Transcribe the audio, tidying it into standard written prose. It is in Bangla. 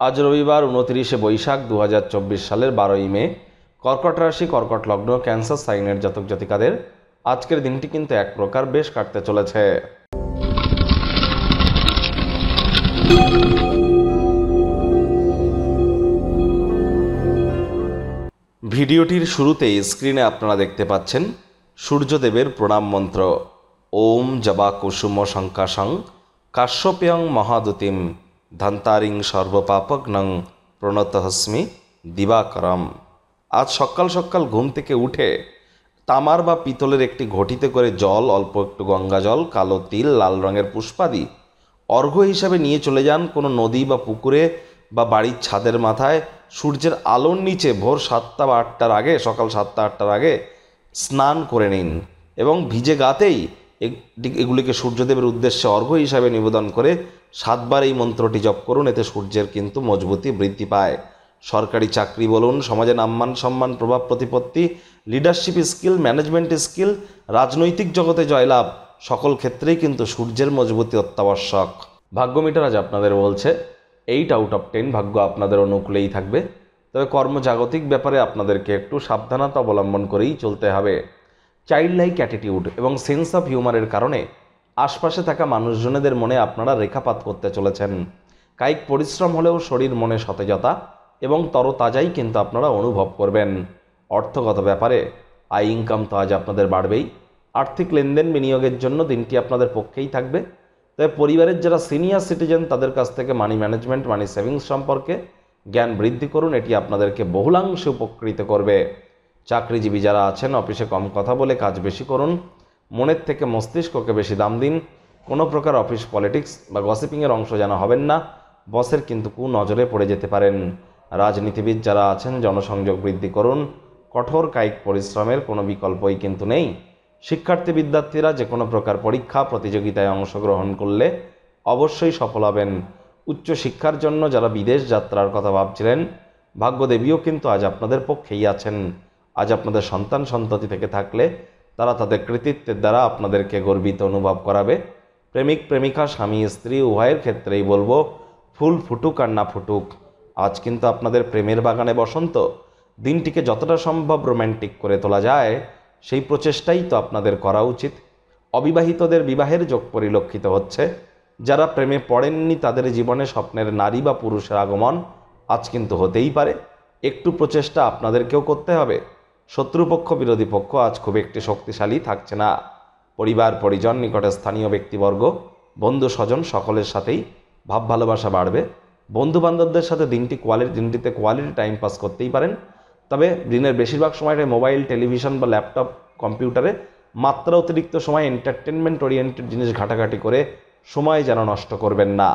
আজ রবিবার 29শে বৈশাখ 2024 সালের 12ই মে। কর্কট রাশি, কর্কট লগ্ন, ক্যান্সার সাইনের জাতক জাতিকাদের আজকের দিনটি কিন্তু এক প্রকার বেশ কাটতে চলেছে। ভিডিওটির শুরুতেই স্ক্রিনে আপনারা দেখতে পাচ্ছেন সূর্যদেবের প্রণাম মন্ত্র। ওম জবা কুসুম শঙ্কাশং কাশ্যপেয়ং মহাদুতিম ধন্তারিং সর্বপাপগ্নং প্রণতহস্মি দিবাকরম। আজ সকাল সকাল ঘুম থেকে উঠে তামার বা পিতলের একটি ঘটিতে করে জল, অল্প একটু গঙ্গা জল, কালো তিল, লাল রঙের পুষ্পাদি অর্ঘ্য হিসাবে নিয়ে চলে যান কোনো নদী বা পুকুরে বা বাড়ির ছাদের মাথায়। সূর্যের আলোর নিচে ভোর 7টা বা 8টার আগে, সকাল 7টা 8টার আগে স্নান করে নিন এবং ভিজে গাতেই এগুলিকে সূর্যদেবের উদ্দেশ্যে অর্ঘ্য হিসাবে নিবেদন করে 7বার এই মন্ত্রটি জপ করুন। এতে সূর্যের কিন্তু মজবুতি বৃদ্ধি পায়। সরকারি চাকরি বলুন, সমাজে নাম্মান সম্মান, প্রভাব প্রতিপত্তি, লিডারশিপ স্কিল, ম্যানেজমেন্ট স্কিল, রাজনৈতিক জগতে জয়লাভ, সকল ক্ষেত্রেই কিন্তু সূর্যের মজবুতি অত্যাবশ্যক। ভাগ্য মিটার আজ আপনাদের বলছে 8 আউট অফ 10 ভাগ্য আপনাদের অনুকূলেই থাকবে। তবে কর্মজাগতিক ব্যাপারে আপনাদেরকে একটু সাবধানতা অবলম্বন করেই চলতে হবে। চাইল্ড লাইক অ্যাটিটিউড এবং সেন্স অফ হিউমারের কারণে আশপাশে থাকা মানুষজনেদের মনে আপনারা রেখাপাত করতে চলেছেন। কায়িক পরিশ্রম হলেও শরীর মনে সতেজতা এবং তরতাজাই কিন্তু আপনারা অনুভব করবেন। অর্থগত ব্যাপারে আয় ইনকাম তো আজ আপনাদের বাড়বেই। আর্থিক লেনদেন বিনিয়োগের জন্য দিনটি আপনাদের পক্ষেই থাকবে। তবে পরিবারের যারা সিনিয়র সিটিজেন তাদের কাছ থেকে মানি ম্যানেজমেন্ট, মানি সেভিংস সম্পর্কে জ্ঞান বৃদ্ধি করুন, এটি আপনাদেরকে বহুলাংশে উপকৃত করবে। চাকরিজীবী যারা আছেন অফিসে কম কথা বলে কাজ বেশি করুন, মনের থেকে মস্তিষ্ককে বেশি দাম দিন। কোনো প্রকার অফিস পলিটিক্স বা গসিপিংয়ের অংশ যেন হবেন না, বসের কিন্তু কুনজরে পড়ে যেতে পারেন। রাজনীতিবিদ যারা আছেন জনসংযোগ বৃদ্ধি করুন, কঠোর কায়িক পরিশ্রমের কোনো বিকল্পই কিন্তু নেই। শিক্ষার্থী বিদ্যার্থীরা যে কোনো প্রকার পরীক্ষা প্রতিযোগিতায় অংশগ্রহণ করলে অবশ্যই সফল হবেন। উচ্চশিক্ষার জন্য যারা বিদেশ যাত্রার কথা ভাবছিলেন, ভাগ্যদেবীও কিন্তু আজ আপনাদের পক্ষেই আছেন। আজ আপনাদের সন্তান সন্ততি থেকে থাকলে তারা তাদের কৃতিত্বের দ্বারা আপনাদেরকে গর্বিত অনুভব করাবে। প্রেমিক প্রেমিকা, স্বামী স্ত্রী উভয়ের ক্ষেত্রেই বলবো ফুল ফুটুক আর না ফুটুক, আজ কিন্তু আপনাদের প্রেমের বাগানে বসন্ত। দিনটিকে যতটা সম্ভব রোম্যান্টিক করে তোলা যায় সেই প্রচেষ্টাই তো আপনাদের করা উচিত। অবিবাহিতদের বিবাহের যোগ পরিলক্ষিত হচ্ছে। যারা প্রেমে পড়েননি তাদের জীবনে স্বপ্নের নারী বা পুরুষের আগমন আজ কিন্তু হতেই পারে। একটু প্রচেষ্টা আপনাদেরকেও করতে হবে। শত্রুপক্ষ বিরোধী পক্ষ আজ খুব একটি শক্তিশালী থাকছে না। পরিবার পরিজন, নিকটে স্থানীয় ব্যক্তিবর্গ, বন্ধু স্বজন সকলের সাথেই ভাব ভালোবাসা বাড়বে। বন্ধু বান্ধবদের সাথে দিনটিতে কোয়ালিটি টাইম পাস করতেই পারেন। তবে দিনের বেশিরভাগ সময়টাই মোবাইল, টেলিভিশন বা ল্যাপটপ, কম্পিউটারে মাত্রা অতিরিক্ত সময় এন্টারটেনমেন্ট ওরিয়েন্টেড জিনিস ঘাটাঘাটি করে সময় যেন নষ্ট করবেন না।